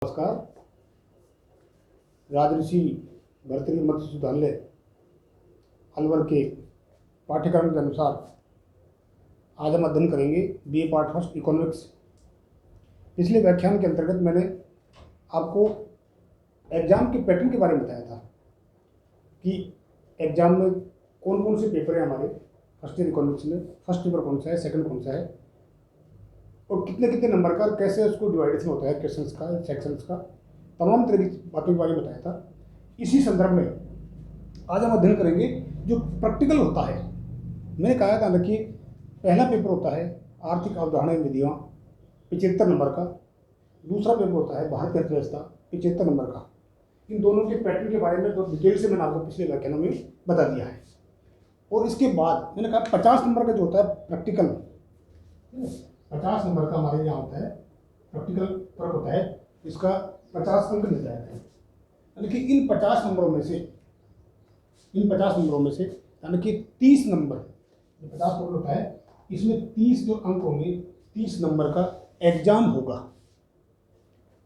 नमस्कार। राजऋषि भर्तृहरि मत्स्य विश्वविद्यालय अलवर के पाठ्यक्रम के अनुसार आज हम अध्ययन करेंगे बीए पार्ट फर्स्ट इकोनॉमिक्स। पिछले व्याख्यान के अंतर्गत मैंने आपको एग्जाम के पैटर्न के बारे में बताया था कि एग्जाम में कौन कौन से पेपर हैं हमारे फर्स्ट ईयर इकोनॉमिक्स में। फर्स्ट पेपर कौन सा है, सेकंड कौन सा है और कितने कितने नंबर का, कैसे उसको डिवाइडेशन होता है, क्वेश्चंस का, सेक्शंस का, तमाम तरह की बातों के बारे में बताया था। इसी संदर्भ में आज हम अध्ययन करेंगे जो प्रैक्टिकल होता है। मैंने कहा था ना कि पहला पेपर होता है आर्थिक अवधारणा विधियाँ 75 नंबर का, दूसरा पेपर होता है भारतीय अर्थव्यवस्था 75 नंबर का। इन दोनों के पैटर्न के बारे में तो डिटेल से मैंने आपको पिछले व्याख्यानों में बता दिया है। और इसके बाद मैंने कहा 50 नंबर का जो होता है प्रैक्टिकल, 50 नंबर का हमारे यहाँ होता है प्रैक्टिकल वर्क होता है, इसका 50 अंक मिल जाते हैं। यानी कि इन 50 नंबरों में से यानी कि 30 नंबर, 50 नंबर होता है, इसमें 30 जो अंक होंगे, 30 नंबर का एग्जाम होगा।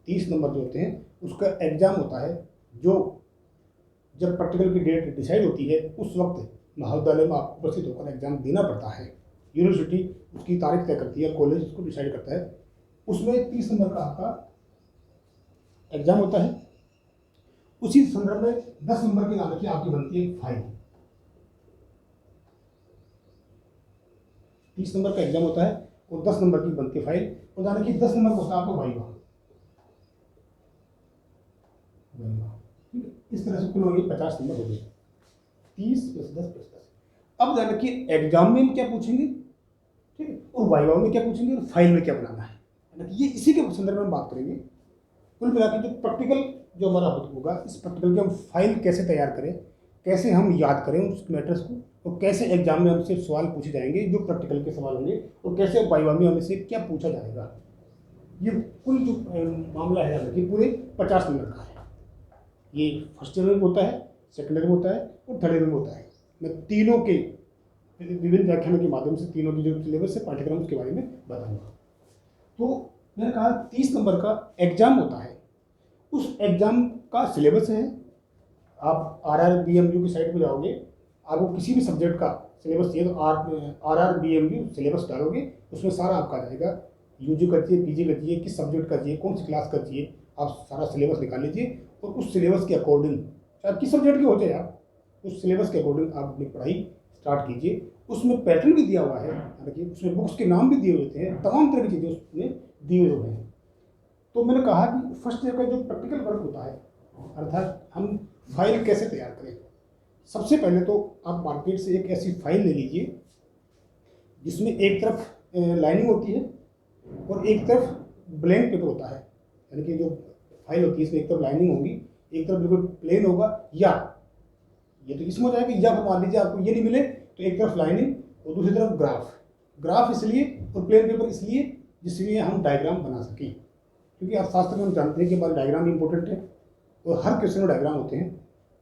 30 नंबर जो होते हैं उसका एग्जाम होता है, जो जब प्रैक्टिकल की डेट डिसाइड होती है उस वक्त महाविद्यालय में आपको उपस्थित होकर एग्जाम देना पड़ता है। यूनिवर्सिटी उसकी तारीख तय करती है, कॉलेज उसको डिसाइड करता है। उसमें 30 नंबर का आपका एग्जाम होता है। उसी संदर्भ में 10 नंबर की नाम की आपकी बनती है फाइल। 30 नंबर का एग्जाम होता है और 10 नंबर की बनती है फाइल। और यानी कि 10 नंबर होता है आपको वाइवा। ठीक है, इस तरह से कुल होगी 50 नंबर हो गए, 30 + 10 + 10। अब यानी कि एग्जाम में क्या पूछेंगे, ठीक है, और वाइवा में क्या पूछेंगे और फाइल में क्या बनाना है, ये इसी के संदर्भ में हम बात करेंगे। कुल मिलाकर जो प्रैक्टिकल जो हमारा होगा, इस प्रैक्टिकल की हम फाइल कैसे तैयार करें, कैसे हम याद करें उस मैटर्स को, और कैसे एग्जाम में हमसे सवाल पूछे जाएंगे जो प्रैक्टिकल के सवाल होंगे, और कैसे वाइवा में हमसे क्या पूछा जाएगा। ये कुल जो मामला है कि पूरे 50 नंबर का है। ये फर्स्ट ईयर में होता है, सेकेंड ईयर में होता है और थर्ड ईयर में होता है। मैं तीनों के विभिन्न व्याख्यानों के माध्यम से तीनों की जो सिलेबस है, पाठ्यक्रम, उसके बारे में बताऊंगा। तो मैंने कहा 30 नंबर का एग्जाम होता है। उस एग्जाम का सिलेबस है, आप RRBMU की साइट पर जाओगे, आपको किसी भी सब्जेक्ट का सिलेबस चाहिए तो RRBMU सिलेबस डालोगे, उसमें सारा आपका आ जाएगा। UG का चाहिए, PG का चाहिए, किस सब्जेक्ट का चाहिए, कौन सी क्लास का चाहिए, आप सारा सिलेबस निकाल लीजिए और उस सिलेबस के अकॉर्डिंग, चाहे किस सब्जेक्ट के होते हैं आप, उस सिलेबस के अकॉर्डिंग आप अपनी पढ़ाई स्टार्ट कीजिए। उसमें पैटर्न भी दिया हुआ है, देखिए उसमें बुक्स के नाम भी दिए हुए थे, तमाम तरह की चीज़ें उसमें दिए हुए हैं। तो मैंने कहा कि फर्स्ट ईयर का जो प्रैक्टिकल वर्क होता है, अर्थात हम फाइल कैसे तैयार करें। सबसे पहले तो आप मार्केट से एक ऐसी फाइल ले लीजिए जिसमें एक तरफ लाइनिंग होती है और एक तरफ ब्लैंक पेपर होता है। यानी कि जो फाइल होती है इसमें एक तरफ लाइनिंग होगी, एक तरफ बिल्कुल प्लेन होगा, या ये तो इसमें हो जाएगा, या मान लीजिए आपको ये नहीं मिले तो एक तरफ लाइनिंग और दूसरी तरफ ग्राफ इसलिए और प्लेन पेपर इसलिए जिसलिए हम डायग्राम बना सकें, क्योंकि आप शास्त्र में हम जानते हैं कि हमारे डायग्राम इंपॉर्टेंट है और हर क्वेश्चन में डायग्राम होते हैं।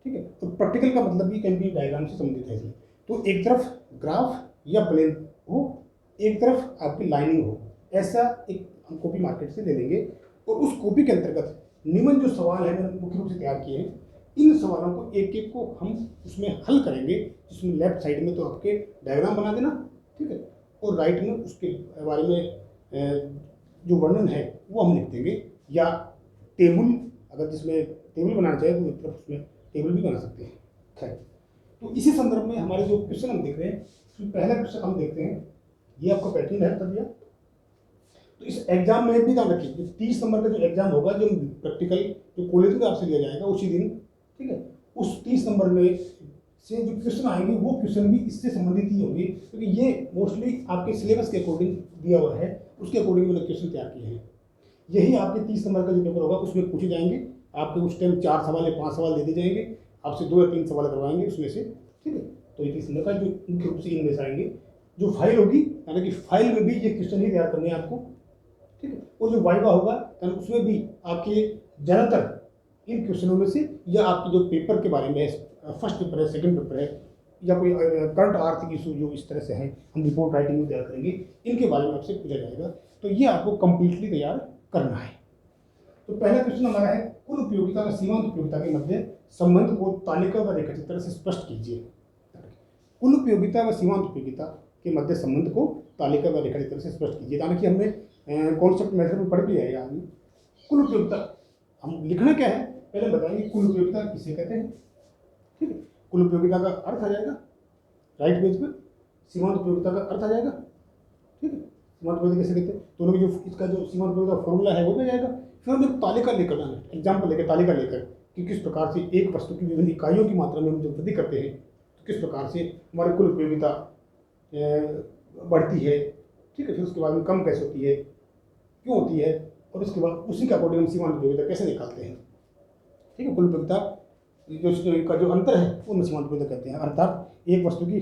ठीक है, तो प्रैक्टिकल का मतलब भी कहीं भी डायग्राम से संबंधित है। इसलिए तो एक तरफ ग्राफ या प्लेन हो, एक तरफ आपकी लाइनिंग हो, ऐसा एक हम कॉपी मार्केट से ले लेंगे और उस कॉपी के अंतर्गत निम्न जो सवाल है मैंने मुख्य रूप से तैयार किए हैं, इन सवालों को एक एक को हम उसमें हल करेंगे। जिसमें लेफ्ट साइड में तो आपके डायग्राम बना देना, ठीक है, और राइट में उसके बारे में जो वर्णन है वो हम लिख देंगे, या टेबल, अगर जिसमें टेबल बनाना चाहिए तो एक तरफ उसमें टेबल भी बना सकते हैं। खैर, तो इसी संदर्भ में हमारे जो क्वेश्चन हम देख रहे हैं, तो पहला क्वेश्चन हम देखते हैं, ये आपका पैटर्न है कर दिया। तो इस एग्जाम में भी ध्यान रखिए, जो 30 नंबर का जो एग्जाम होगा, जो प्रैक्टिकल जो कॉलेज में आपसे लिया जाएगा उसी दिन, ठीक है, उस 30 नंबर में से जो क्वेश्चन आएंगे वो क्वेश्चन भी इससे संबंधित ही होंगे, क्योंकि ये मोस्टली आपके सिलेबस के अकॉर्डिंग दिया हुआ है, उसके अकॉर्डिंग मैंने क्वेश्चन तैयार किए हैं। यही आपके 30 नंबर का जो पेपर होगा उसमें पूछे जाएंगे। आपके उस टाइम 4 सवाल या 5 सवाल दे दिए जाएंगे, आपसे 2 या 3 सवाल करवाएंगे उसमें से, ठीक है। तो ये 30 नंबर का जो मुख्य रूप से इनमें से आएंगे। जो फाइल होगी, यानी कि फाइल में भी ये क्वेश्चन ही तैयार करने हैं आपको, ठीक है। और जो वाइवा होगा यानी उसमें भी आपके ज़्यादातर इन क्वेश्चनों में से, या आपके जो पेपर के बारे में फर्स्ट पेपर है, सेकंड पेपर है, या कोई करंट आर्थिक इशू जो इस तरह से हैं, हम रिपोर्ट राइटिंग में तैयार करेंगे, इनके बारे में आपसे पूछा जाएगा। तो ये आपको कंप्लीटली तैयार करना है। तो पहला क्वेश्चन हमारा है, कुल उपयोगिता व सीमांत उपयोगिता के मध्य संबंध को तालिका व रेखाचित्र से स्पष्ट कीजिए। कुल उपयोगिता व सीमांत उपयोगिता के मध्य संबंध को तालिका व रेखाचित्र से स्पष्ट कीजिए। यानी कि हमने कॉन्सेप्ट मेथड में पढ़ लिया है। यानी कुल उपयोगिता हम लिखना क्या है, पहले बताएंगे कुल उपयोगिता किसे कहते हैं। ठीक है, कुल उपयोगिता का अर्थ आ जाएगा राइट पेज पर, सीमांत उपयोगिता का अर्थ आ जाएगा। ठीक है, सीमांत उपयोगिता कैसे कहते हैं, दोनों की जो इसका जो सीमांत उपयोगिता फॉर्मूला है वो भी जाएगा। फिर हम एक तालिका लेकर जाना, एग्जाम्पल लेकर, तालिका लेकर कि किस प्रकार से एक वस्तु की विभिन्न इकाइयों की मात्रा में हम जब वृद्धि करते हैं तो किस प्रकार से हमारी कुल उपयोगिता बढ़ती है। ठीक है, फिर उसके बाद में कम कैसे होती है, क्यों होती है, और उसके बाद उसी के अकॉर्डिंग हम सीमांत उपयोगिता कैसे निकालते हैं। ठीक है, कुल उपयोगिता का जो अंतर है वो हम सीमांत उपयोगिता कहते हैं। अर्थात एक वस्तु की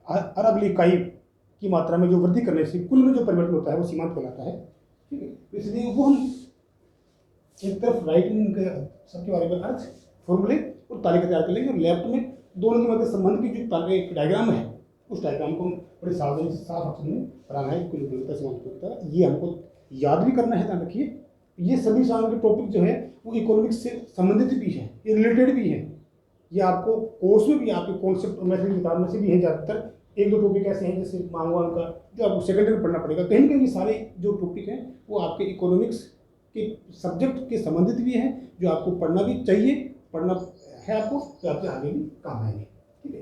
हर अगली इकाई की मात्रा में जो वृद्धि करने से कुल में जो परिवर्तन होता है वो सीमांत कहलाता है। ठीक है, इसलिए वो हम एक तरफ राइट में इनके सबके बारे में अर्थ, फॉर्मूले और तालिका तैयार कर लेंगे, और लेफ्ट में दोनों के मध्य संबंध की जो एक डायग्राम है उस डायग्राम को बड़े सावधानी से साफ अक्षर में पढ़ाना है। कुल उपयोगिता, सीमांत उपयोगिता, ये हमको याद भी करना है। ध्यान रखिए, ये सभी सारे के टॉपिक जो है वो इकोनॉमिक्स से संबंधित भी है, ये रिलेटेड भी है। ये आपको कोर्स में भी आपके कॉन्सेप्ट और मेथड की किताब में से भी है। ज़्यादातर एक दो टॉपिक ऐसे हैं जैसे मांगवान का, जो आपको सेकेंडरी में पढ़ना पड़ेगा। कहीं ना कहीं सारे जो टॉपिक हैं वो आपके इकोनॉमिक्स के सब्जेक्ट के संबंधित भी हैं, जो आपको पढ़ना भी चाहिए, पढ़ना है आपको, तो आपके आगे भी काम आएंगे। ठीक है,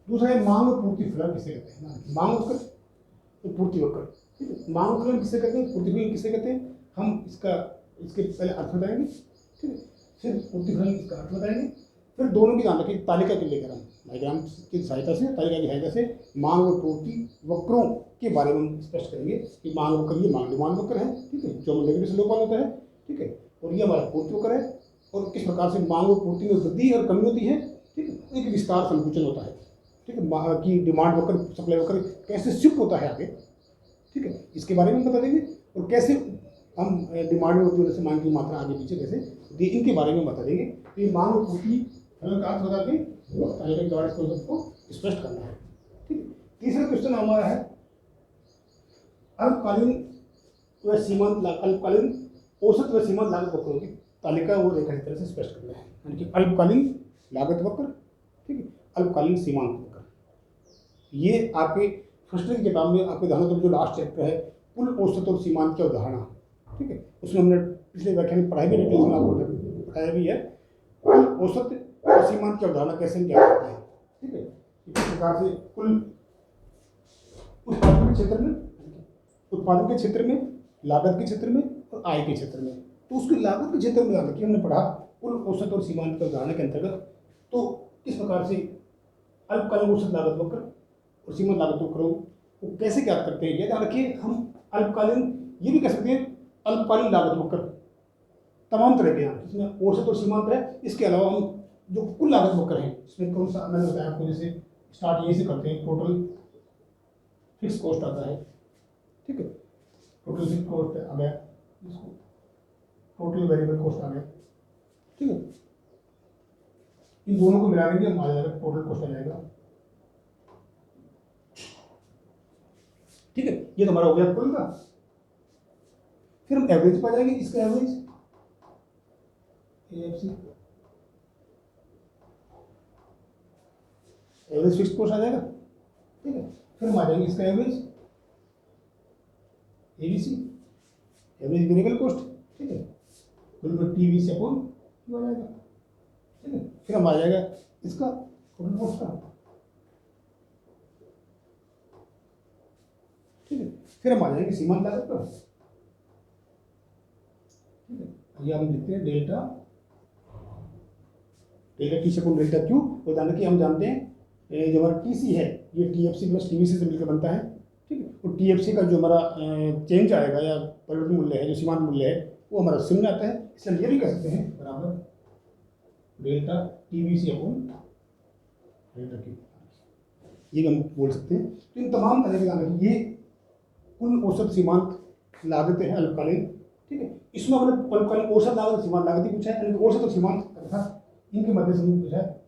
दूसरा है मांग और पूर्ति फलन किसे कहते हैं। मांग वक्र और पूर्ति वक्र। ठीक है, मांग और फलन किसे कहते हैं, पूर्ति फलन किसे कहते हैं, हम इसके पहले अर्थ बताएंगे। ठीक है, फिर पूर्ति फलन इसका अर्थ बताएंगे, फिर दोनों की ध्यान रखिए तालिका के लेकर हम डायग्राम की सहायता से, तालिका की सहायता से मांग और पूर्ति वक्रों के बारे में हम स्पष्ट करेंगे कि मांग वक्र, ये मांग डिमांड वक्र है। ठीक है, जो नेगेटिव से लोपान होता है। ठीक है, और ये हमारा पूर्ति वक्र है, और किस प्रकार से मांग और पूर्ति में वृद्धि और कमी होती है। ठीक है, एक विस्तार संकुचन होता है। ठीक है, कि डिमांड वक्र, सप्लाई वक्र कैसे शिफ्ट होता है आगे। ठीक है, इसके बारे में बता देंगे, और कैसे हम डिमांड में होती है जैसे मांग की मात्रा आगे पीछे कैसे, इनके बारे में बता देंगे। तो ये मांग और पूर्ति फलन का अर्थ बता के तालिका के द्वारा इसको सबको स्पष्ट करना है। ठीक है, तीसरा क्वेश्चन हमारा है अल्पकालीन व सीमांत, अल्पकालीन औसत व सीमांत लागत वक्रों की तालिका वो रेखाचित्र से स्पष्ट करना है। यानी कि अल्पकालीन लागत वक्र, ठीक है, अल्पकालीन सीमांत वक्र। ये आपके फर्स्ट ईयर की किताब में आपके ध्यान में जो लास्ट चैप्टर है कुल औसत और सीमांत की अवधारणा। ठीक है, उसमें हमने पिछले व्याख्यान में पढ़ाई भी डिटेल्स में आपको बताया भी है कुल औसत और सीमांत की अवधारणा कैसे क्या करते हैं। ठीक है, इस प्रकार से कुल उत्पादन के क्षेत्र में, उत्पादन के क्षेत्र में, लागत के क्षेत्र में और आय के क्षेत्र में। तो उसकी लागत के क्षेत्र में कि हमने पढ़ा कुल औसत और सीमांत की अवधारणा के अंतर्गत, तो किस प्रकार से अल्पकालीन औसत लागत वक्र और सीमांत लागत वक्रों को कैसे ज्ञात करते हैं। ये ध्यान रखिए, हम अल्पकालीन ये भी कह सकते हैं अल्पकालीन लागत वक्र तमाम तरह के हैं, इसमें औसत और सीमांत है। इसके अलावा हम जो कुल लागत वक्र है इसमें कौन सा मैंने बताया आपको, जैसे स्टार्ट यहीं से करते हैं, टोटल फिक्स कॉस्ट आता है। ठीक है, टोटल फिक्स कॉस्ट आ गया, इसको टोटल वेरिएबल कॉस्ट आ गया। ठीक है, इन दोनों को मिला देंगे हम आ जाएगा टोटल कॉस्ट आ जाएगा। ठीक है, ये तो हमारा हो गया कुल का। फिर हम एवरेज पा जाएंगे, इसका average AFC, average fixed cost आ जाएगा। ठीक है, फिर हम आ जाएंगे इसका average ABC, average variable cost. ठीक है, बिल्कुल टीवीसी अपॉन क्यू आ जाएगा। ठीक है, फिर हम आ जाएगा इसका टोटल कॉस्ट का। ठीक है, फिर हम आ जाएंगे सीमांत लागत पर। ठीक है, ये हम लिखते हैं डेल्टा, डेल्टा टी से अपॉन डेल्टा क्यू। और ध्यान रखिए, हम जानते हैं जो हमारा टीसी है ये टीएफसी प्लस टीवीसी से मिलकर बनता है। ठीक है, और टीएफसी का जो हमारा चेंज आएगा या परिवर्तन मूल्य है, जो सीमांत मूल्य है, वो हमारा शून्य आता है। इसलिए ये भी कह सकते हैं बराबर delta TVC upon delta Q, ये भी हम बोल सकते हैं। तो इन तमाम तरह के ये कुल औसत सीमांत लागतें हैं अल्पकालीन। ठीक है, इसमें हमने अल्पकालीन औसत लागत सीमांत लागत ही पूछा है, यानी औसत और सीमांत तथा इनके मध्य संबंध पूछा है।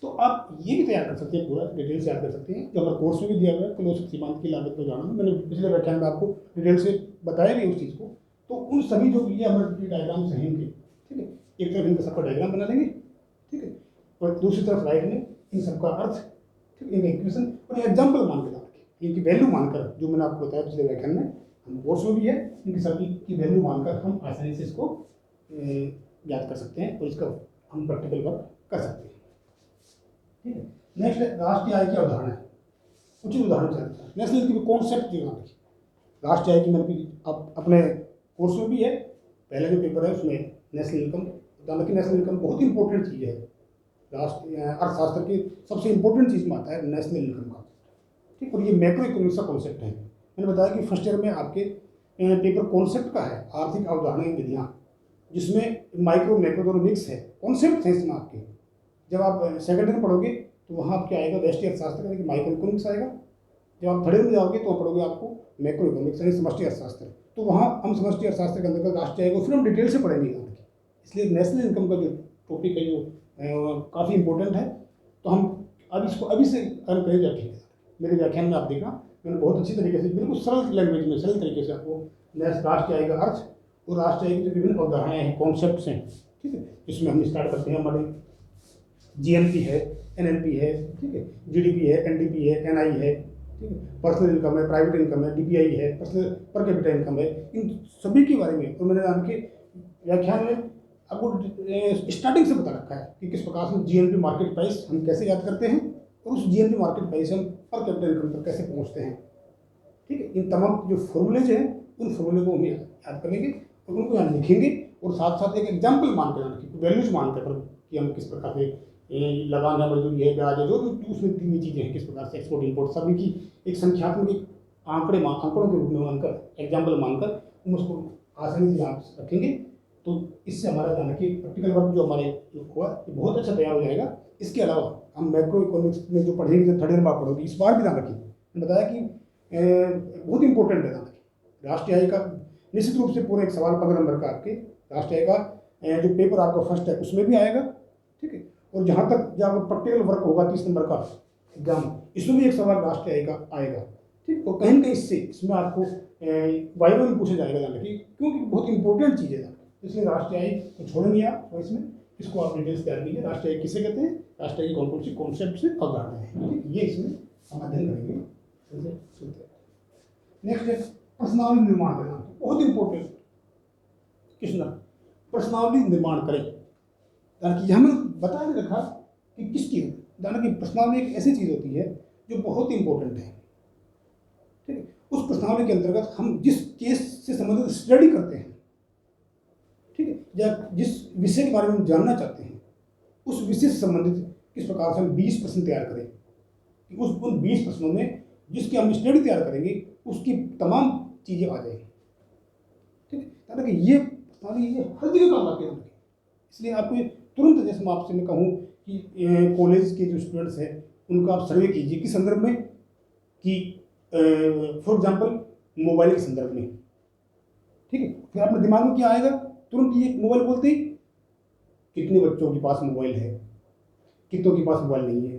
तो आप ये भी तैयार कर सकते हैं, पूरा डिटेल से याद कर सकते हैं, जो हमारे कोर्स में भी दिया हुआ है कुल औसत सीमांत की लागत को जाना। मैंने पिछले व्याख्यान में आपको डिटेल से बताया भी उस चीज़ को। तो उन सभी जो ये हमारे डायग्राम्स हैं इनके, ठीक है, एक तरफ इनका सबका डायग्राम बना लेंगे, ठीक है, और दूसरी तरफ राइट में इन सबका अर्थ, ठीक है, इनका इक्वेशन और एग्जाम्पल मान के डाल के इनकी वैल्यू मानकर, जो मैंने आपको बताया पिछले व्याख्यान में, हम कोर्स में भी है, इनकी सभी की वैल्यू मानकर हम आसानी से इसको याद कर सकते हैं और इसका हम प्रैक्टिकल वर्क कर सकते हैं, ठीक है। नेक्स्ट राष्ट्रीय आय के उदाहरण है, कुछ उदाहरण चलते हैं। नेशनल की कॉन्सेप्ट जो राष्ट्रीय आय की मैंने आप अपने कोर्स में भी है, पहले जो पेपर है उसमें नेशनल इनकम, हालांकि नेशनल इनकम बहुत इंपॉर्टेंट चीज़ है, राष्ट्रीय अर्थशास्त्र की सबसे इंपॉर्टेंट चीज़ में आता है नेशनल इनकम का, ठीक। और ये मैक्रो इकोनॉमिक्स का कॉन्सेप्ट है। मैंने बताया कि फर्स्ट ईयर में आपके पेपर कॉन्सेप्ट का है, आर्थिक अवधारणाएं विधियाँ, जिसमें माइक्रो मैक्रो दोनों मिक्स है, कॉन्सेप्ट है इसमें आपके। जब आप सेकेंड ईयर में पढ़ोगे तो वहाँ आपके आएगा व्यष्टि अर्थशास्त्र यानी कि माइक्रो इकोनॉमिक्स आएगा। जब आप थर्ड ईयर में जाओगे तो पढ़ोगे आपको मैक्रो इकोनॉमिक्स यानी समष्टि अर्थशास्त्र। तो वहाँ हम समष्टि अर्थशास्त्र के अंतर्गत राष्ट्रीय आय को फिर हम डिटेल से पढ़ेंगे यहाँ की। इसलिए नेशनल इनकम का जो टॉपिक है जो काफ़ी इंपॉर्टेंट है, तो हम अब इसको अभी से अर्न करेंगे। ठीक है, मेरे व्याख्यान में आप देखना, मैंने बहुत अच्छी तरीके से बिल्कुल सरल लैंग्वेज में सरल तरीके से आपको राष्ट्रीय आय का अर्थ और राष्ट्रीय आय की जो विभिन्न अवधारणाएं हैं, कॉन्सेप्ट्स हैं, ठीक है, इसमें हम स्टार्ट करते हैं। हमारे जीएनपी है, एनएनपी है, ठीक है, जीडीपी है, एनडीपी है, एनआई है, ठीक है, पर्सनल इनकम है, प्राइवेट इनकम है, डीपीआई है, पर्सनल पर कैपिटा इनकम है, इन सभी के बारे में तो मैंने आपके व्याख्यान में आपको स्टार्टिंग से बता रखा है कि किस प्रकार से जीएनपी मार्केट प्राइस हम कैसे याद करते हैं और उस जीएनपी मार्केट प्राइस हम पर कैपिटा इनकम पर कैसे पहुँचते हैं, ठीक है। इन तमाम जो फॉर्मूलेज हैं उन फॉर्मूले को हम याद करेंगे और उनको यहाँ लिखेंगे और साथ साथ एक एग्जाम्पल मान कर, वैल्यूज मान कर कि हम किस प्रकार से लगान है, मजदूरी है, ब्याज है, जो उसमें तीन चीज़ें हैं, किस प्रकार से एक्सपोर्ट इंपोर्ट सभी की एक संख्यात्मक आंकड़ों के रूप में मानकर, एग्जाम्पल मानकर हम उसको आसानी से याद रखेंगे। तो इससे हमारा जाना कि प्रैक्टिकल वर्क जो हमारे हुआ ये बहुत अच्छा तैयार हो जाएगा। इसके अलावा हम मैक्रो इकोनॉमिक्स में जो पढ़ेंगे, जो थर्ड ईयर में आप पढ़ोगे, इस बार भी ध्यान रखिए, मैंने बताया कि बहुत इंपॉर्टेंट है ध्यान रखिए। राष्ट्रीय आय का निश्चित रूप से पूरा एक सवाल 15 नंबर का आपके राष्ट्रीय आय का जो पेपर आपका फर्स्ट है उसमें भी आएगा, ठीक है। और जहाँ तक जब प्रैक्टिकल वर्क होगा 30 नंबर का एग्जाम, इसमें भी एक सवाल राष्ट्रीय आय का आएगा, ठीक। और कहीं न कहीं इसमें आपको वाइवा में पूछा जाएगा जाना कि क्योंकि बहुत इंपॉर्टेंट चीज़ है, इसलिए राष्ट्रीय आय को छोड़ेंगे आप और इसमें इसको आप डिटेल्स तैयार कीजिए। राष्ट्रीय आय किसे कहते हैं, राष्ट्रीय आय की कौन सी कॉन्सेप्ट से अवधारणा है, ठीक है, ये इसमें हम अध्ययन करेंगे। नेक्स्ट है प्रश्नावली निर्माण करना, बहुत इंपॉर्टेंट। किसना प्रश्नावली निर्माण करें, यानी कि हमें बता नहीं रखा कि किसकी, यानी कि प्रश्नावली एक ऐसी चीज़ होती है जो बहुत इंपॉर्टेंट है, ठीक है। उस प्रश्नावली के अंतर्गत हम जिस केस से संबंधित स्टडी करते हैं, ठीक है, या जिस विषय के बारे में हम जानना चाहते हैं, उस विषय से संबंधित किस प्रकार से हम 20 प्रश्न तैयार करें कि उन 20 प्रश्नों में जिसकी हम स्टडी तैयार करेंगे उसकी तमाम चीज़ें आ जाएंगी, ठीक है। यानी कि ये हर जगह काम आते हैं, इसलिए आपको तुरंत, जैसे मैं आपसे मैं कहूँ कि कॉलेज के जो स्टूडेंट्स हैं उनका आप सर्वे कीजिए किस संदर्भ में, कि फॉर एग्जांपल मोबाइल के संदर्भ में, ठीक है। फिर अपने दिमाग में क्या आएगा, तुरंत ये मोबाइल बोलते ही कितने बच्चों के पास मोबाइल है, कितनों के पास मोबाइल नहीं है,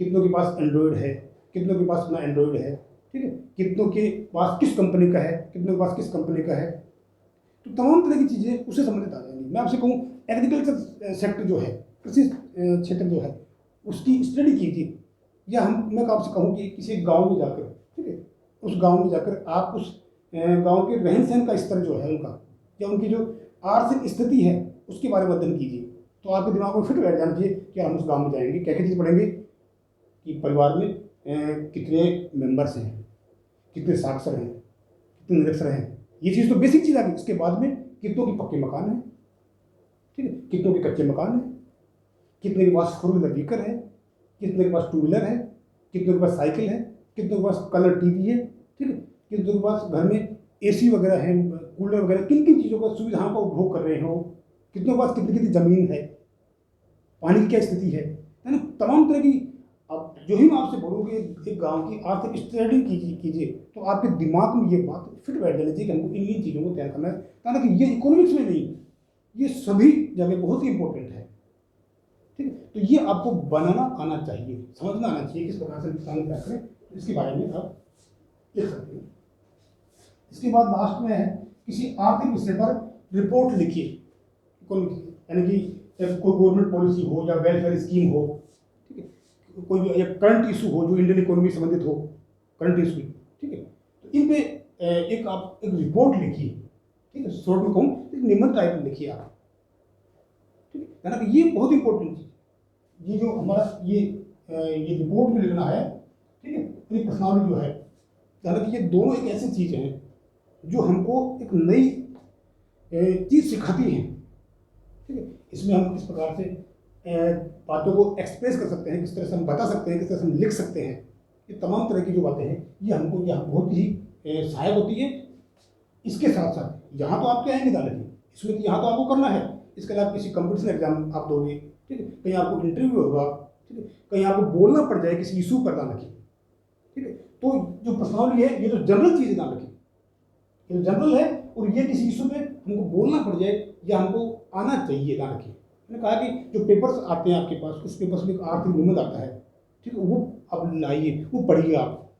कितनों के पास एंड्रॉयड है, कितनों के पास अपना एंड्रॉयड है, ठीक है, कितनों के पास किस कंपनी का है, कितनों के पास किस कंपनी का है। तो तमाम तरह की चीज़ें उससे संबंधित आ जाएंगी। मैं आपसे कहूँ एग्रीकल्चर सेक्टर जो है, कृषि क्षेत्र जो है, उसकी स्टडी कीजिए, या मैं आपसे कहूँ कि किसी गांव में जाकर, ठीक है, उस गांव में जाकर आप उस गांव के रहन सहन का स्तर जो है उनका, या उनकी जो आर्थिक स्थिति है उसके बारे में अध्ययन कीजिए। तो आपके दिमाग में फिट बैठ जाना चाहिए कि हम उस गाँव में जाएंगे, क्या क्या चीज़ पढ़ेंगे कि परिवार में कितने मेंबर्स हैं, कितने साक्षर हैं, कितने निरक्षर हैं, ये चीज़ तो बेसिक चीज़ आ गई। इसके बाद में कितनों के पक्के मकान हैं, ठीक है, कितनों के कच्चे मकान हैं, कितने के पास 4 व्हीलर व्हीकल है, कितने के पास 2 व्हीलर है, कितनों के पास साइकिल है, कितनों के पास कलर टीवी है, ठीक है, कितनों के पास घर में एसी वगैरह है, कूलर वगैरह, किन किन चीज़ों का सुविधाओं का उपभोग कर रहे हो, कितनों के पास कितनी कितनी ज़मीन है, पानी की क्या स्थिति है, यानी तमाम तरह की। अब जो ही मैं आपसे बोलूँगी एक गांव की आर्थिक स्टडी कीजिए तो आपके दिमाग में ये बात फिट बैठ जानी चाहिए कि हमको इन चीज़ों को तैयार करना है। ताकि ये इकोनॉमिक्स में नहीं, ये सभी जगह बहुत ही इंपॉर्टेंट है, ठीक है। तो ये आपको बनाना आना चाहिए, समझना आना चाहिए किस प्रकार से नुकसान क्या करें, इसके बारे में आप लिख सकते हैं। इसके बाद लास्ट में है किसी आर्थिक विषय पर रिपोर्ट लिखिए, यानी कि कोई गवर्नमेंट पॉलिसी हो या वेलफेयर स्कीम हो, ठीक है, कोई भी करंट इशू हो जो इंडियन इकोनॉमी से संबंधित हो, करंट इशू, ठीक है, तो इन पे आप एक रिपोर्ट लिखिए, ठीक है, शॉर्ट में कहूँ एक निबंध टाइप में लिखिए आप, ठीक है ना। ये बहुत इंपॉर्टेंट चीज, ये जो हमारा ये रिपोर्ट में लिखना है, ठीक है, ये पर्सनालिटी जो है, हालांकि ये दोनों एक ऐसी चीज हैं जो हमको एक नई चीज सिखाती हैं, ठीक है। इसमें हम किस प्रकार से बातों को एक्सप्रेस कर सकते हैं, किस तरह से हम बता सकते हैं, किस तरह से हम लिख सकते हैं, ये तमाम तरह की जो बातें हैं ये हमको यहाँ बहुत ही सहायक होती है। इसके साथ साथ यहाँ तो आपके आएंगे दादा जी, इसमें तो यहाँ तो आपको करना है, इसके अलावा किसी कंपटीशन एग्जाम आप दोगे, ठीक है, कहीं आपको इंटरव्यू होगा, ठीक है, कहीं आपको बोलना पड़ जाए किसी इशू पर, ध्यान रखिए, ठीक है। तो जो पर्सनालिटी है ये तो जनरल चीज़ ध्यान रखिए, ये जनरल है, और ये किसी इशू पे हमको बोलना पड़ जाए या हमको आना चाहिए, ध्यान रखिए। मैंने कहा कि जो पेपर्स आते हैं आपके पास, उस पेपर्स में एक आर्थिक निबंध आता है, ठीक है, वो अब लाइए, वो पढ़िए आप,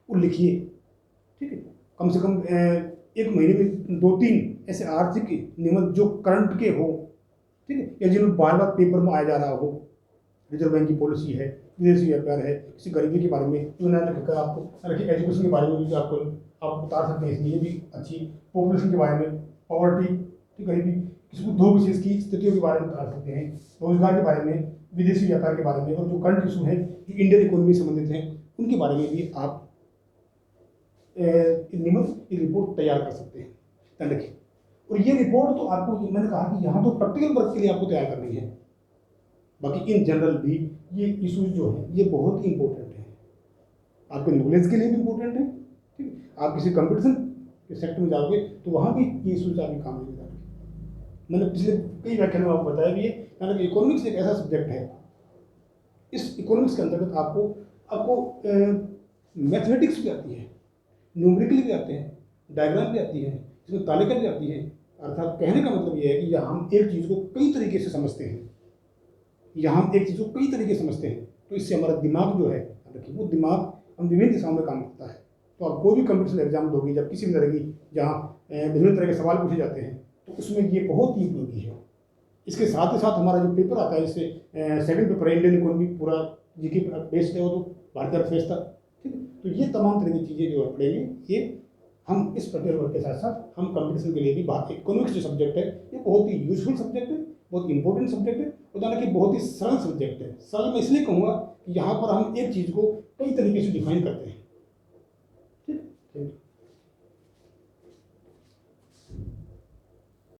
वो लिखिए, ठीक है, कम से कम एक महीने में 2-3 ऐसे आर्थिक निबंध जो करंट के हो, ठीक है, या जिनमें बार बार पेपर में आया जा रहा हो, रिजर्व बैंक की पॉलिसी है, विदेशी व्यापार है, किसी गरीबी के बारे में जो नया लिखकर आपको रखिए, एजुकेशन के बारे में भी आपको आप उतार सकते हैं, इसलिए भी अच्छी, पॉपुलेशन के बारे में, पॉवर्टी, ठीक, गरीबी, किसी को दो विशेष की स्थितियों के बारे में उतार सकते हैं, रोजगार के बारे में, विदेशी व्यापार के बारे में, और जो करंट इशू है जो इंडियन इकोनॉमी से संबंधित हैं उनके बारे में भी आप निबंध रिपोर्ट तैयार कर सकते हैं, ध्यान रखिए। और ये रिपोर्ट तो आपको, मैंने कहा कि यहाँ तो प्रैक्टिकल वर्क के लिए आपको तैयार करनी है, बाकी इन जनरल भी ये इशूज जो हैं ये बहुत ही इंपॉर्टेंट है, आपके नॉलेज के लिए भी इंपॉर्टेंट है, ठीक है। आप किसी कंपटीशन के सेक्टर में जाओगे तो वहाँ भी ये इशूज आपके काम में जाएंगे। मैंने पिछले कई व्याख्यान में आपको बताया भी है, यानी कि इकोनॉमिक्स एक ऐसा सब्जेक्ट है, इस इकोनॉमिक्स के अंतर्गत आपको मैथमेटिक्स भी आती है, न्यूमेरिकल भी आते हैं, डायग्राम भी आती है, इसमें तालिका भी आती है। अर्थात कहने का मतलब ये है कि यहाँ हम एक चीज़ को कई तरीके से समझते हैं, यहाँ हम एक चीज़ को कई तरीके से समझते हैं, तो इससे हमारा दिमाग जो है, देखिए वो दिमाग हम विभिन्न दिशाओं में काम करता है। तो आप कोई भी कंपटीशन एग्जाम दोगे, जब किसी भी तरह की जहाँ विभिन्न तरह के सवाल पूछे जाते हैं, तो उसमें ये बहुत ही उपयोगी है। इसके साथ ही साथ हमारा जो पेपर आता है, इससे सेकंड पेपर है इंडियन इकोनॉमी, पूरा जीके बेस्ड है वो, तो भारतीय अर्थव्यवस्था, ठीक है। तो ये तमाम तरह की चीज़ें जो पढ़ेंगे, ये हम इस प्रैक्टिकल वर्क के साथ साथ हम कंपटीशन के लिए भी बात, इकोनॉमिक्स जो सब्जेक्ट है ये बहुत ही यूजफुल सब्जेक्ट है, बहुत इंपॉर्टेंट सब्जेक्ट है, और जाना कि बहुत ही सरल सब्जेक्ट है। सरल मैं इसलिए कहूँगा कि यहाँ पर हम एक चीज़ को कई तरीके से डिफाइन करते हैं,